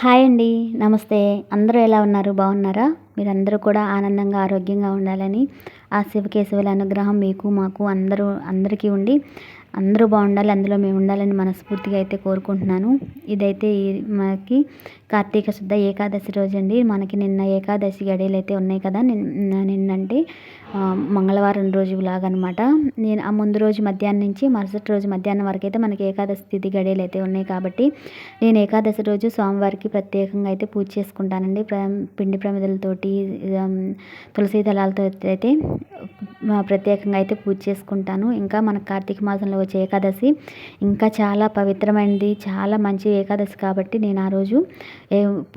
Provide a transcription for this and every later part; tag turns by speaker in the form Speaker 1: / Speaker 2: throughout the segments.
Speaker 1: Hi అండి. నమస్తే. అందరూ ఎలా ఉన్నారు? బాగున్నారా? మీరందరూ కూడా ఆనందంగా, ఆరోగ్యంగా ఉండాలని ఆ శివకేశవుల అనుగ్రహం మీకు, మాకు అందరికీ ఉండి అందరూ బాగుండాలి. అందులో మేము ఉండాలని మనస్ఫూర్తిగా అయితే కోరుకుంటున్నాను. ఇదైతే మనకి కార్తీక శుద్ధ ఏకాదశి రోజండి. మనకి నిన్న ఏకాదశి గడియలు అయితే ఉన్నాయి కదా! నిన్నంటే మంగళవారం రోజు లాగనమాట. నేను ఆ ముందు రోజు మధ్యాహ్నం నుంచి మరుసటి రోజు మధ్యాహ్నం వరకు అయితే మనకి ఏకాదశి తిథి గడియలు అయితే ఉన్నాయి కాబట్టి నేను ఏకాదశి రోజు స్వామివారికి ప్రత్యేకంగా అయితే పూజ చేసుకుంటానండి. పిండి ప్రమిదలతోటి తులసి దళాలతో అయితే ప్రత్యేకంగా అయితే పూజ చేసుకుంటాను. ఇంకా మన కార్తీక మాసంలో వచ్చే ఏకాదశి ఇంకా చాలా పవిత్రమైనది, చాలా మంచి ఏకాదశి కాబట్టి నేను ఆ రోజు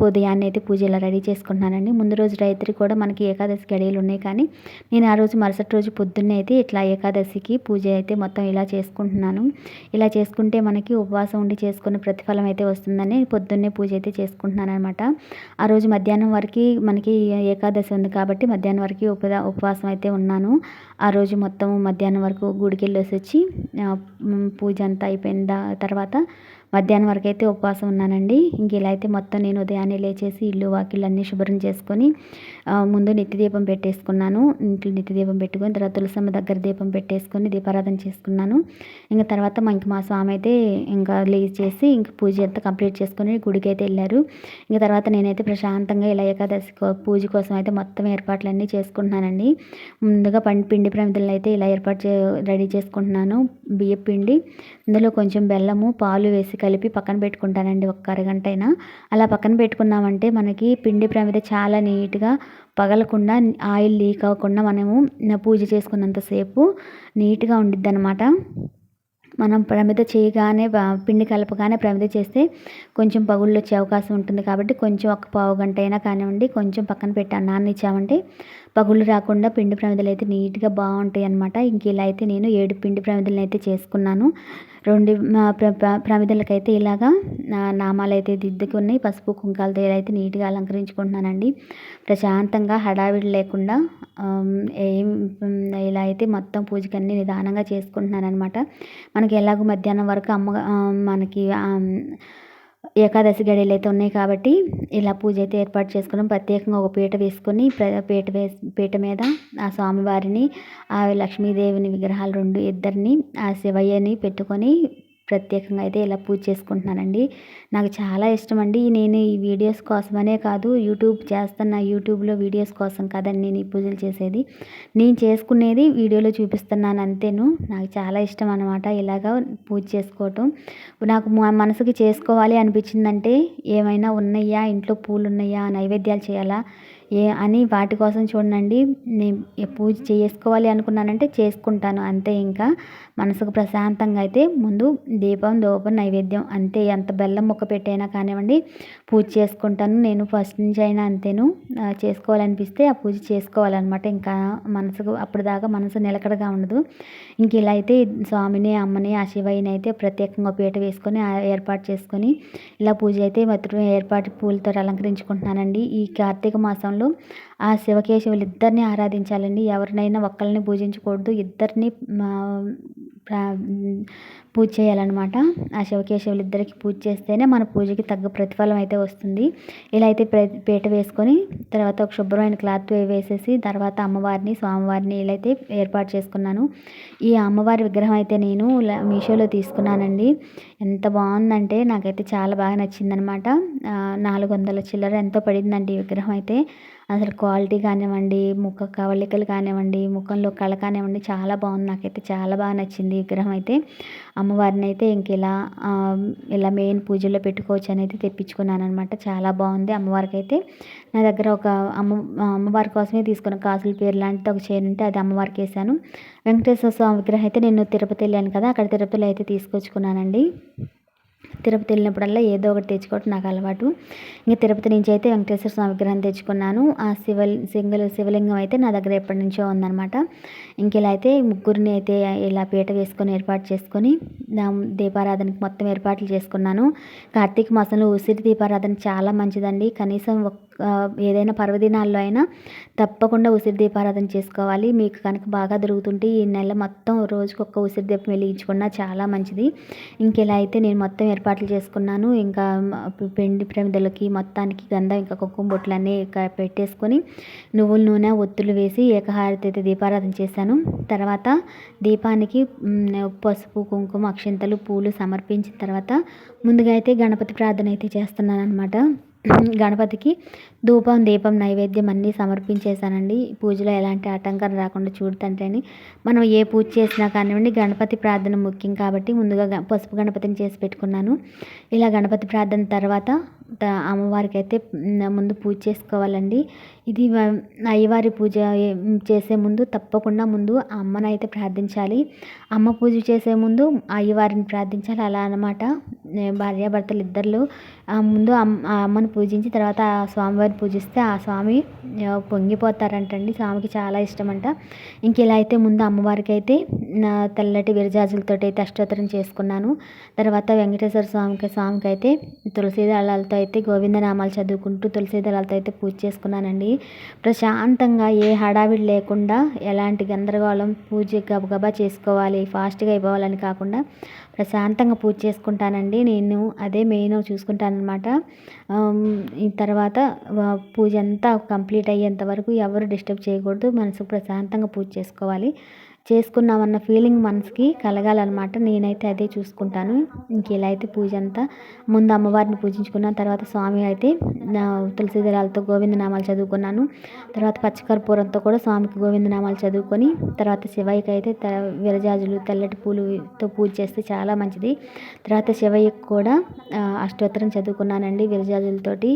Speaker 1: ఉదయాన్నే అయితే పూజ ఇలా రెడీ చేసుకుంటున్నానండి. ముందు రోజు రాత్రి కూడా మనకి ఏకాదశి గడియలు ఉన్నాయి, కానీ నేను ఆ రోజు మరుసటి రోజు పొద్దున్నే అయితే ఇట్లా ఏకాదశికి పూజ అయితే మొత్తం ఇలా చేసుకుంటున్నాను. ఇలా చేసుకుంటే మనకి ఉపవాసం ఉండి చేసుకున్న ప్రతిఫలం అయితే వస్తుందని పొద్దున్నే పూజ అయితే చేసుకుంటున్నాను అనమాట. ఆ రోజు మధ్యాహ్నం వరకు మనకి ఏకాదశి ఉంది కాబట్టి మధ్యాహ్నం వరకు ఉపవాసం అయితే ఉన్నాను. ఆ రోజు మొత్తం మధ్యాహ్నం వరకు గుడికి వెళ్ళేసి వచ్చి పూజ అంతా అయిపోయిన తర్వాత మధ్యాహ్నం వరకు అయితే ఉపవాసం ఉన్నానండి. ఇంక ఇలా అయితే మొత్తం నేను ఉదయాన్నే లేచేసి ఇల్లు వాకిళ్ళు అన్నీ శుభ్రం చేసుకొని ముందు నిత్య దీపం పెట్టేసుకున్నాను. ఇంట్లో నిత్య దీపం పెట్టుకొని తర్వాత తులసమ్మ దగ్గర దీపం పెట్టేసుకొని దీపారాధన చేసుకున్నాను. ఇంకా తర్వాత మా స్వామి అయితే ఇంకా లేచేసి ఇంక పూజ అంతా కంప్లీట్ చేసుకొని గుడికి అయితే వెళ్ళారు. ఇంకా తర్వాత నేనైతే ప్రశాంతంగా ఇలా ఏకాదశి పూజ కోసం అయితే మొత్తం ఏర్పాట్లన్నీ చేసుకుంటున్నానండి. ముందుగా పిండి ప్రమిదలను అయితే ఇలా రెడీ చేసుకుంటున్నాను. బియ్యం పిండి, ఇందులో కొంచెం బెల్లము, పాలు వేసి కలిపి పక్కన పెట్టుకుంటానండి ఒక్క అరగంట అయినా. అలా పక్కన పెట్టుకున్నామంటే మనకి పిండి ప్రమిద చాలా నీట్గా పగలకుండా, ఆయిల్ లీక్ అవ్వకుండా మనము పూజ చేసుకున్నంతసేపు నీట్గా ఉండిద్ది అనమాట. మనం ప్రమిద చేయగానే పిండి కలపగానే ప్రమిద చేస్తే కొంచెం పగుళ్ళు వచ్చే అవకాశం ఉంటుంది కాబట్టి కొంచెం ఒక పావు గంట అయినా కానివ్వండి కొంచెం పక్కన పెట్టి నాననిచ్చామంటే పగుళ్ళు రాకుండా పిండి ప్రమిదలు అయితే నీట్గా బాగుంటాయి అనమాట. ఇంక ఇలా అయితే నేను 7 పిండి ప్రమిదలను అయితే చేసుకున్నాను. 2 ప్రమిదలకైతే ఇలాగా నామాలు అయితే దిద్దుకుని పసుపు కుంకాలతో ఇలా అయితే నీట్గా అలంకరించుకుంటున్నానండి. ప్రశాంతంగా హడావిడి లేకుండా ఏం ఇలా అయితే మొత్తం పూజకన్నీ నిదానంగా చేసుకుంటున్నాను అనమాట. మనకి ఎలాగో మధ్యాహ్నం వరకు మనకి ఏకాదశి గడియలు అయితే ఉన్నాయి కాబట్టి ఇలా పూజ అయితే ఏర్పాటు చేసుకున్నాం. ప్రత్యేకంగా ఒక పీట వేసుకొని పీట మీద ఆ స్వామివారిని, ఆ లక్ష్మీదేవిని విగ్రహాలు ఇద్దరిని, ఆ శివయ్యని పెట్టుకొని ప్రత్యేకంగా అయితే ఇలా పూజ చేసుకుంటున్నానండి. నాకు చాలా ఇష్టం అండి. నేను ఈ వీడియోస్ కోసమనే కాదు, యూట్యూబ్లో వీడియోస్ కోసం కాదండి నేను ఈ పూజలు చేసేది. నేను చేసుకునేది వీడియోలో చూపిస్తున్నాను అంతేను. నాకు చాలా ఇష్టం అనమాట ఇలాగా పూజ చేసుకోవటం. నాకు మనసుకి చేసుకోవాలి అనిపించిందంటే ఏమైనా ఉన్నాయా, ఇంట్లో పూలు ఉన్నాయా, నైవేద్యాలు చేయాలా అని వాటి కోసం చూడండి. నేను పూజ చేసుకోవాలి అనుకున్నానంటే చేసుకుంటాను అంతే. ఇంకా మనసుకు ప్రశాంతంగా అయితే ముందు దీపం, ధూపం, నైవేద్యం అంతే. ఎంత బెల్లం ముక్క పెట్టైనా కానివ్వండి పూజ చేసుకుంటాను. నేను ఫస్ట్ నుంచి అయినా అంతేను. చేసుకోవాలనిపిస్తే ఆ పూజ చేసుకోవాలన్నమాట. ఇంకా మనసుకు అప్పటిదాకా మనసు నిలకడగా ఉండదు. ఇంక ఇలా అయితే స్వామిని, అమ్మని, ఆ శివయ్యని అయితే ప్రత్యేకంగా పీట వేసుకొని ఏర్పాటు చేసుకొని ఇలా పూజ అయితే ఏర్పాటు పూలతో అలంకరించుకుంటున్నానండి. ఈ కార్తీక మాసంలో ఆ శివకేశవులు ఇద్దరిని ఆరాధించాలండి. ఎవరినైనా ఒక్కరిని పూజించకూడదు, ఇద్దరిని పూజ చేయాలన్నమాట. ఆ శివకేశవులు ఇద్దరికి పూజ చేస్తేనే మన పూజకి తగ్గ ప్రతిఫలం అయితే వస్తుంది. ఇలా అయితే పీట వేసుకొని తర్వాత ఒక శుభ్రమైన క్లాత్ వేసేసి తర్వాత అమ్మవారిని, స్వామివారిని ఇలా అయితే ఏర్పాటు చేసుకున్నాను. ఈ అమ్మవారి విగ్రహం అయితే నేను మీషోలో తీసుకున్నానండి. ఎంత బాగుందంటే నాకైతే చాలా బాగా నచ్చిందనమాట. 400 చిల్లర ఎంతో పడిందండి ఈ విగ్రహం అయితే. అసలు క్వాలిటీ కానివ్వండి, ముఖ కవళికలు కానివ్వండి, ముఖంలో కళ కానివ్వండి చాలా బాగుంది. నాకైతే చాలా బాగా నచ్చింది ఈ విగ్రహం అయితే. అమ్మవారిని అయితే ఇంక ఇలా మెయిన్ పూజలో పెట్టుకోవచ్చు అనేది తెప్పించుకున్నాను అనమాట. చాలా బాగుంది. అమ్మవారికి అయితే నా దగ్గర ఒక అమ్మవారి కోసమే తీసుకున్న కాసుల పేరు లాంటిది ఒక చైన్ ఉంటే అది అమ్మవారికి వేసాను. వెంకటేశ్వర స్వామి విగ్రహం అయితే నేను తిరుపతి వెళ్ళాను కదా, అక్కడ తిరుపతిలో అయితే తీసుకొచ్చుకున్నానండి. తిరుపతి వెళ్ళినప్పుడల్లా ఏదో ఒకటి తెచ్చుకోవడం నాకు అలవాటు. ఇంకా తిరుపతి నుంచి అయితే వెంకటేశ్వర స్వామి విగ్రహం తెచ్చుకున్నాను. ఆ శివలింగం అయితే నా దగ్గర ఎప్పటి నుంచో ఉందన్నమాట. ఇంక ఇలా అయితే ముగ్గురిని అయితే ఇలా పీట వేసుకొని ఏర్పాటు చేసుకొని దీపారాధనకి మొత్తం ఏర్పాట్లు చేసుకున్నాను. కార్తీక మాసంలో ఉసిరి దీపారాధన చాలా మంచిదండి. కనీసం ఏదైనా పర్వదినాల్లో అయినా తప్పకుండా ఉసిరి దీపారాధన చేసుకోవాలి. మీకు కనుక బాగా దొరుకుతుంటే ఈ నెల మొత్తం రోజుకొక ఉసిరి దీపం వెలిగించుకున్నా చాలా మంచిది. ఇంక ఇలా అయితే నేను మొత్తం ఏర్పాట్లు చేసుకున్నాను. ఇంకా పిండి ప్రమిదలకి మొత్తానికి గంధం ఇంకా కుంకుమ బొట్లన్నీ పెట్టేసుకొని నువ్వుల నూనె ఒత్తులు వేసి ఏకహారతి అయితే దీపారాధన చేశాను. తర్వాత దీపానికి పసుపు కుంకుమ అక్షింతలు పూలు సమర్పించిన తర్వాత ముందుగా అయితే గణపతి ప్రార్థన అయితే చేస్తున్నాను అనమాట. గణపతికి ధూపం దీపం నైవేద్యం అన్నీ సమర్పించేశానండి. పూజలో ఎలాంటి ఆటంకం రాకుండా చూడు తండ్రి అని. మనం ఏ పూజ చేసినా కానివ్వండి గణపతి ప్రార్థన ముఖ్యం కాబట్టి ముందుగా పసుపు గణపతిని చేసి పెట్టుకున్నాను. ఇలా గణపతి ప్రార్థన తర్వాత అమ్మవారికి అయితే ముందు పూజ చేసుకోవాలండి. ఇది అయ్యవారి పూజ చేసే ముందు తప్పకుండా ముందు అమ్మను అయితే ప్రార్థించాలి. అమ్మ పూజ చేసే ముందు అయ్యవారిని ప్రార్థించాలి. అలా అన్నమాట. భార్యాభర్తలు ఇద్దరు ముందు అమ్మను పూజించి తర్వాత ఆ స్వామివారిని పూజిస్తే ఆ స్వామి పొంగిపోతారంటండి. స్వామికి చాలా ఇష్టమంట. ఇంక ఇలా అయితే ముందు అమ్మవారికి అయితే తెల్లటి విరజాజులతో అయితే అష్టోత్తరం చేసుకున్నాను. తర్వాత వెంకటేశ్వర స్వామికి అయితే తులసి దళాలతో అయితే గోవిందనామాలు చదువుకుంటూ తులసి దళాలతో అయితే పూజ చేసుకున్నానండి. ప్రశాంతంగా ఏ హడావిడి లేకుండా ఎలాంటి గందరగోళం పూజ గబగబా చేసుకోవాలి ఫాస్ట్గా అయిపోవాలని కాకుండా ప్రశాంతంగా పూజ చేసుకుంటానండి. నేను అదే మెయిన్ చూసుకుంటానమాట. ఈ తర్వాత పూజ అంతా కంప్లీట్ అయ్యేంత వరకు ఎవరు డిస్టర్బ్ చేయకూడదు. మనసు ప్రశాంతంగా పూజ చేసుకోవాలి. చేసుకున్నామన్న ఫీలింగ్ మనసుకి కలగాలన్నమాట. నేనైతే అదే చూసుకుంటాను. ఇంక ఇలా అయితే పూజ అంతా ముందు అమ్మవారిని పూజించుకున్న తర్వాత స్వామి అయితే తులసి దళాలతో గోవిందనామాలు చదువుకున్నాను. తర్వాత పచ్చకర్పూరంతో కూడా స్వామికి గోవిందనామాలు చదువుకొని తర్వాత శివయ్యకి అయితే విరజాజులు తెల్లటి పూలుతో పూజ చేస్తే చాలా మంచిది. తర్వాత శివయ్యకి కూడా అష్టోత్తరం చదువుకున్నానండి. విరజాజులతోటి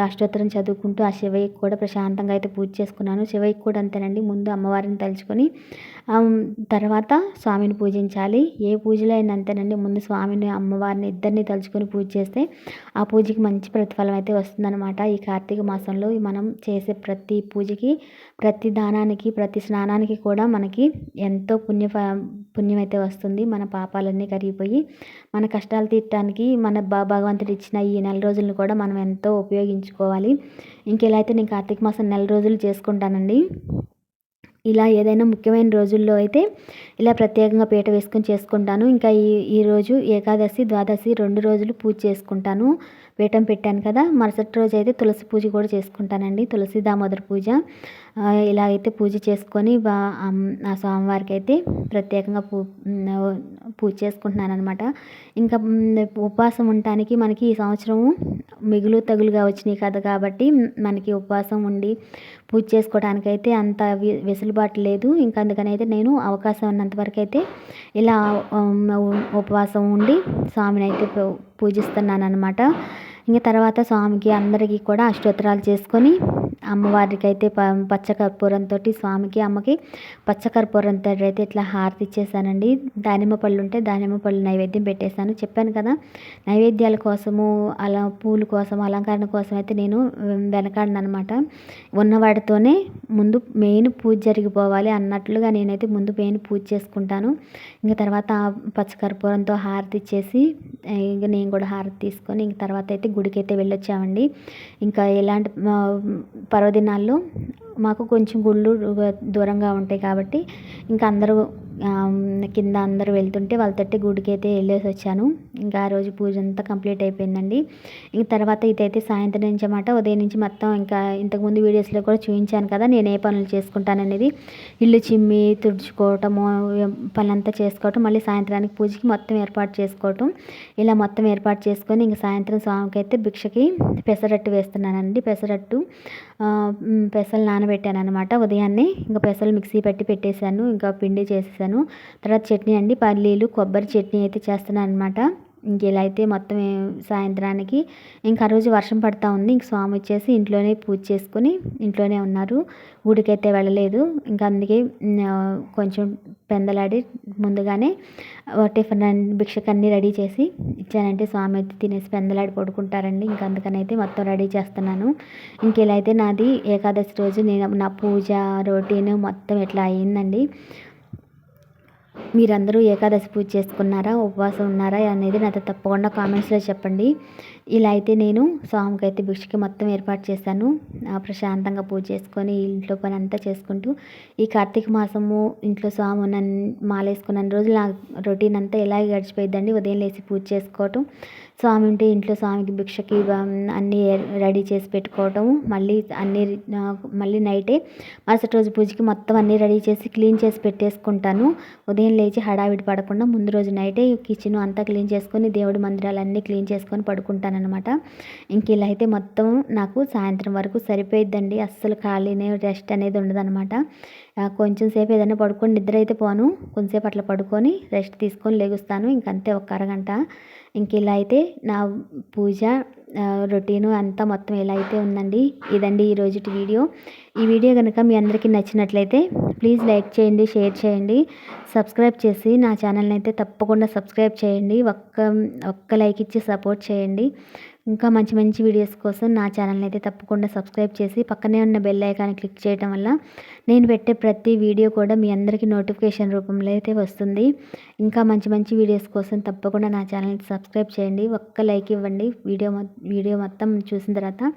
Speaker 1: అష్టోత్తరం చదువుకుంటూ ఆ శివయ్యకి కూడా ప్రశాంతంగా అయితే పూజ చేసుకున్నాను. శివయ్యకి కూడా అంతేనండి. ముందు అమ్మవారిని తలుచుకొని తర్వాత స్వామిని పూజించాలి. ఏ పూజలో అయినా అంతేనండి. ముందు స్వామిని అమ్మవారిని ఇద్దరిని తలుచుకొని పూజ చేస్తే ఆ పూజకి మంచి ప్రతిఫలం అయితే వస్తుందన్నమాట. ఈ కార్తీక మాసంలో మనం చేసే ప్రతి పూజకి ప్రతి దానానికి ప్రతి స్నానానికి కూడా మనకి ఎంతో పుణ్యం అయితే వస్తుంది. మన పాపాలన్నీ కరిగిపోయి మన కష్టాలు తీర్చడానికి మన భగవంతుడు ఇచ్చిన ఈ నెల రోజులను కూడా మనం ఎంతో ఉపయోగించుకోవాలి. ఇంకెలా అయితే నేను కార్తీక మాసం నెల రోజులు చేసుకుంటానండి. ఇలా ఏదైనా ముఖ్యమైన రోజుల్లో అయితే ఇలా ప్రత్యేకంగా పీట వేసుకొని చేసుకుంటాను. ఇంకా ఈరోజు ఏకాదశి ద్వాదశి 2 రోజులు పూజ చేసుకుంటాను. పీఠం పెట్టాను కదా, మరుసటి రోజు అయితే తులసి పూజ కూడా చేసుకుంటానండి. తులసి దామోదర పూజ ఇలా అయితే పూజ చేసుకొని ఆ స్వామివారికి అయితే ప్రత్యేకంగా పూజ చేసుకుంటున్నాను అనమాట. ఇంకా ఉపవాసం ఉండటానికి మనకి ఈ సంవత్సరము మిగులు తగులుగా వచ్చినాయి కదా, కాబట్టి మనకి ఉపవాసం ఉండి పూజ చేసుకోవడానికైతే అంత వెసులుబాటు లేదు. ఇంకా అందుకని అయితే నేను అవకాశం ఉన్నంత వరకు అయితే ఇలా ఉపవాసం ఉండి స్వామిని అయితే పూజిస్తున్నాను అనమాట. ఇంకా తర్వాత స్వామికి అందరికీ కూడా అష్టోత్తరాలు చేసుకొని అమ్మవారికి అయితే పచ్చకర్పూరంతో స్వామికి అమ్మకి పచ్చకర్పూరంతో అయితే ఇట్లా హారతి ఇచ్చేసానండి. దానిమ్మ పళ్ళు ఉంటే దానిమ్మ పళ్ళు నైవేద్యం పెట్టేశాను. చెప్పాను కదా, నైవేద్యాల కోసము అలా పూల కోసం అలంకరణ కోసం అయితే నేను వెనకాడను అనమాట. ఉన్నవాడితోనే ముందు మెయిన్ పూజ జరిగిపోవాలి అన్నట్లుగా నేనైతే ముందు మెయిన్ పూజ చేసుకుంటాను. ఇంకా తర్వాత పచ్చకర్పూరంతో హారతి ఇచ్చేసి ఇంక నేను కూడా హారతి తీసుకొని ఇంక తర్వాత అయితే గుడికి అయితే వెళ్ళొచ్చామండి. ఇంకా ఎలాంటి పర్వదినాల్లో మాకు కొంచెం గుళ్ళు దూరంగా ఉంటాయి కాబట్టి ఇంకా అందరూ కింద అందరూ వెళ్తుంటే వాళ్ళతోటి గుడికి అయితే వెళ్ళేసి వచ్చాను. ఇంకా ఆ రోజు పూజ అంతా కంప్లీట్ అయిపోయిందండి. ఇంక తర్వాత ఇదైతే సాయంత్రం నుంచి అన్నమాట. ఉదయం నుంచి మొత్తం ఇంకా ఇంతకుముందు వీడియోస్లో కూడా చూపించాను కదా నేను ఏ పనులు చేసుకుంటాననేది. ఇల్లు చిమ్మి తుడుచుకోవటము పనంతా చేసుకోవటం, మళ్ళీ సాయంత్రానికి పూజకి మొత్తం ఏర్పాటు చేసుకోవటం, ఇలా మొత్తం ఏర్పాటు చేసుకొని ఇంక సాయంత్రం స్వామికి అయితే భిక్షకి పెసరట్టు వేస్తున్నానండి. పెసలు నానబెట్టాను అనమాట ఉదయాన్నే. ఇంకా పెసలు మిక్సీ పెట్టేశాను. ఇంకా పిండి చేసేసాను. తర్వాత చట్నీ అండి, పల్లీలు కొబ్బరి చట్నీ అయితే చేస్తున్నాను అనమాట. ఇంక ఇలా అయితే మొత్తం సాయంత్రానికి ఇంకా ఆ రోజు వర్షం పడతా ఉంది. ఇంక స్వామి వచ్చేసి ఇంట్లోనే పూజ చేసుకొని ఇంట్లోనే ఉన్నారు, గుడికైతే వెళ్ళలేదు. ఇంకా అందుకే కొంచెం పెందలాడి ముందుగానే టిఫిన్ భిక్షకు అన్నీ రెడీ చేసి ఇచ్చానంటే స్వామి అయితే తినేసి పెందలాడి పడుకుంటారండి. ఇంక అందుకని అయితే మొత్తం రెడీ చేస్తున్నాను. ఇంక ఇలా అయితే నాది ఏకాదశి రోజు నా పూజ రొటీన్ మొత్తం ఇట్లా అయ్యిందండి. మీరందరూ ఏకాదశి పూజ చేసుకున్నారా? ఉపవాసం ఉన్నారా? అనేది నాతో తప్పకుండా కామెంట్స్‌లో చెప్పండి. ఇలా అయితే నేను స్వామికైతే భిక్షకి మొత్తం ఏర్పాటు చేశాను. ప్రశాంతంగా పూజ చేసుకొని ఇంట్లో పనంతా చేసుకుంటూ ఈ కార్తీక మాసము ఇంట్లో స్వామి మాలేసుకున్నన్ని రోజులు నా రొటీన్ అంతా ఇలాగే గడిచిపోయిద్దండి. ఉదయం లేసి పూజ చేసుకోవటం, స్వామి ఉంటే ఇంట్లో స్వామికి భిక్షకి అన్నీ రెడీ చేసి పెట్టుకోవటము, మళ్ళీ నైటే మరుసటి రోజు పూజకి మొత్తం అన్నీ రెడీ చేసి క్లీన్ చేసి పెట్టేసుకుంటాను. ఉదయం లేచి హడావిడి పడకుండా ముందు రోజు నైటే కిచెన్ అంతా క్లీన్ చేసుకొని దేవుడి మందిరాలన్నీ క్లీన్ చేసుకొని పడుకుంటానన్నమాట. ఇంక ఇలా అయితే మొత్తం నాకు సాయంత్రం వరకు సరిపోయిద్దండి. అస్సలు ఖాళీనే రెస్ట్ అనేది ఉండదన్నమాట. కొంచెం సేపు ఏదైనా పడుకొని నిద్ర అయితే పోను. కొంచెంసేపు అట్లా పడుకొని రెస్ట్ తీసుకొని లెగుస్తాను. ఇంకంతే ఒక అరగంట. ఇంక ఇలా అయితే నా పూజ రొటీను అంతా మొత్తం ఇలా అయితే ఉందండి. ఇదండి ఈరోజుటి వీడియో. ఈ వీడియో కనుక మీ అందరికీ నచ్చినట్లయితే ప్లీజ్ లైక్ చేయండి, షేర్ చేయండి, సబ్స్క్రైబ్ చేసి నా ఛానల్ని అయితే తప్పకుండా సబ్స్క్రైబ్ చేయండి. ఒక్క లైక్ ఇచ్చి సపోర్ట్ చేయండి. ఇంకా మంచి మంచి వీడియోస్ కోసం నా ఛానల్ని అయితే తప్పకుండా సబ్స్క్రైబ్ చేసి పక్కనే ఉన్న బెల్ ఐకాన్ని క్లిక్ చేయడం వల్ల నేను పెట్టే ప్రతి వీడియో కూడా మీ అందరికీ నోటిఫికేషన్ రూపంలో అయితే వస్తుంది. ఇంకా మంచి మంచి వీడియోస్ కోసం తప్పకుండా నా ఛానల్ని సబ్స్క్రైబ్ చేయండి. ఒక్క లైక్ ఇవ్వండి. వీడియో మొత్తం చూసిన తర్వాత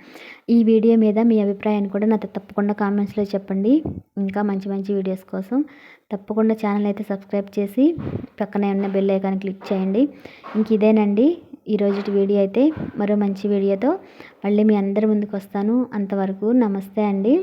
Speaker 1: ఈ వీడియో మీద మీ అభిప్రాయాన్ని కూడా నాతో తప్పకుండా కామెంట్స్లో చెప్పండి. ఇంకా మంచి మంచి వీడియోస్ కోసం తప్పకుండా ఛానల్ అయితే సబ్స్క్రైబ్ చేసి పక్కనే ఉన్న బెల్ ఐకాన్ క్లిక్ చేయండి. ఇంక ఇదేనండి ఈరోజుటి వీడియో అయితే. మరో మంచి వీడియోతో మళ్ళీ మీ అందరి ముందుకు వస్తాను. అంతవరకు నమస్తే అండి.